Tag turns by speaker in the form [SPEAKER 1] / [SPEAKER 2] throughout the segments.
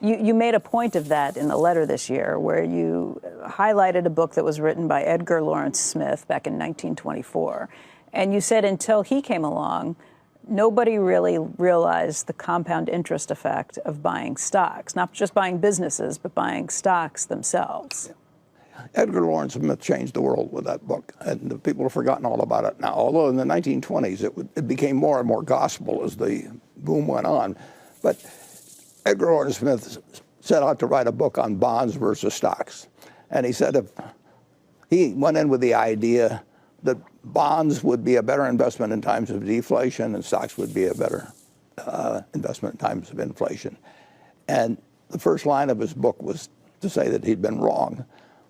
[SPEAKER 1] You made a point of that in the letter this year, where you highlighted a book that was written by Edgar Lawrence Smith back in 1924. And you said until he came along, nobody really realized the compound interest effect of buying stocks, not just buying businesses, but buying stocks themselves.
[SPEAKER 2] Edgar Lawrence Smith changed the world with that book, and the people have forgotten all about it now. Although in the 1920s, it became more and more gospel as the boom went on. But Edgar Lawrence Smith set out to write a book on bonds versus stocks. And he said if he went in with the idea that bonds would be a better investment in times of deflation and stocks would be a better investment in times of inflation. And the first line of his book was to say that he'd been wrong.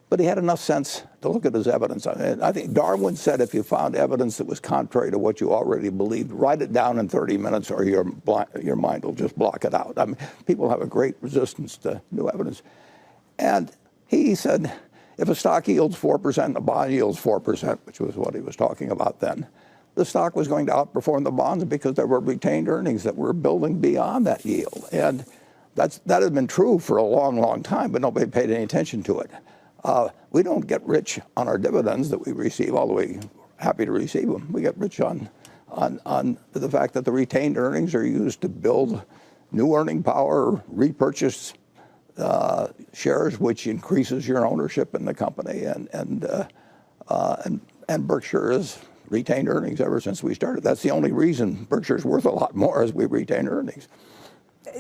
[SPEAKER 2] But he had enough sense to look at his evidence. I think Darwin said if you found evidence that was contrary to what you already believed, write it down in 30 minutes or your mind will just block it out. I mean, people have a great resistance to new evidence. And he said, if a stock yields 4% and a bond yields 4%, which was what he was talking about then, the stock was going to outperform the bonds because there were retained earnings that were building beyond that yield. And that had been true for a long, long time, but nobody paid any attention to it. We don't get rich on our dividends that we receive, although we're happy to receive them. We get rich on the fact that the retained earnings are used to build new earning power, repurchase shares, which increases your ownership in the company. And Berkshire has retained earnings ever since we started. That's the only reason Berkshire's worth a lot more, is we retain earnings.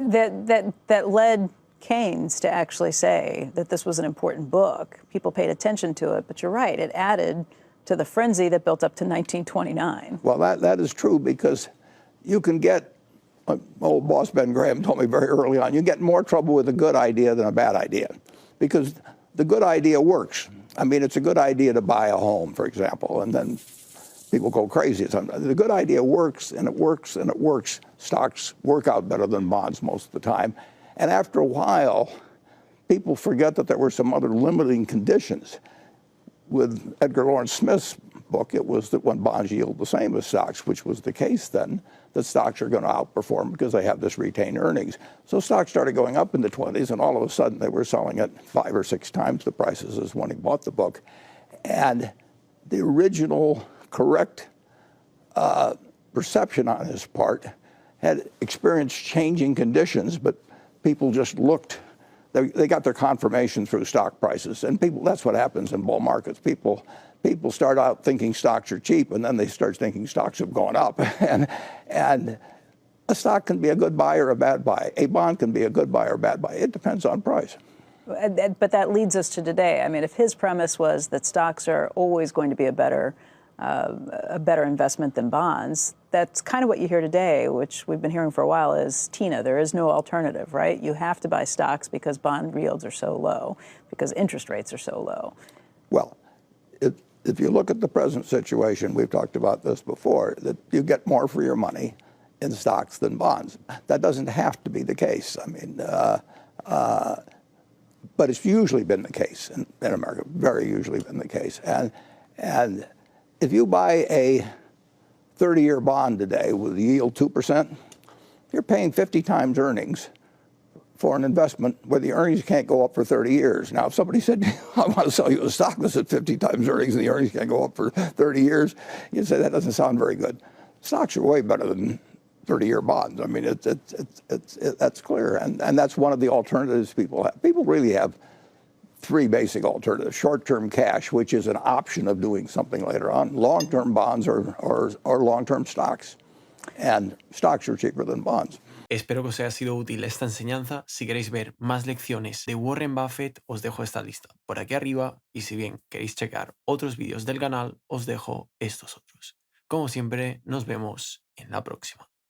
[SPEAKER 1] That led Keynes to actually say that this was an important book. People paid attention to it, but you're right, it added to the frenzy that built up to 1929.
[SPEAKER 2] Well, that is true, because you can get, old boss Ben Graham told me very early on, you get more trouble with a good idea than a bad idea, because the good idea works. I mean, it's a good idea to buy a home, for example, and then people go crazy. The good idea works, and it works, and it works. Stocks work out better than bonds most of the time. And after a while, people forget that there were some other limiting conditions. With Edgar Lawrence Smith's book, it was that when bonds yield the same as stocks, which was the case then, that stocks are going to outperform because they have this retained earnings. So stocks started going up in the 20s, and all of a sudden they were selling at 5 or 6 times the prices as when he bought the book. And the original correct perception on his part had experienced changing conditions, but people just looked, they got their confirmation through stock prices. And that's what happens in bull markets. People start out thinking stocks are cheap, and then they start thinking stocks have gone up. And a stock can be a good buy or a bad buy. A bond can be a good buy or a bad buy. It depends on price.
[SPEAKER 1] But that leads us to today. I mean, if his premise was that stocks are always going to be a better investment than bonds, that's kind of what you hear today, which we've been hearing for a while, is Tina, there is no alternative, right? You have to buy stocks because bond yields are so low, because interest rates are so low.
[SPEAKER 2] Well, if you look at the present situation, we've talked about this before, that you get more for your money in stocks than bonds. That doesn't have to be the case. I mean, but it's usually been the case in America, very usually been the case. And if you buy a 30-year bond today with a yield 2%, you're paying 50 times earnings for an investment where the earnings can't go up for 30 years. Now, if somebody said, I want to sell you a stock that's at 50 times earnings and the earnings can't go up for 30 years, you'd say that doesn't sound very good. Stocks are way better than 30-year bonds. I mean, that's clear. And that's one of the alternatives people have. People really have 3 basic alternatives: short-term cash, which is an option of doing something later on; long-term bonds or long-term stocks. And stocks are cheaper than bonds.
[SPEAKER 3] Espero que os haya sido útil esta enseñanza. Si queréis ver más lecciones de Warren Buffett, os dejo esta lista por aquí arriba, y si bien queréis checar otros vídeos del canal, os dejo estos otros. Como siempre, nos vemos en la próxima.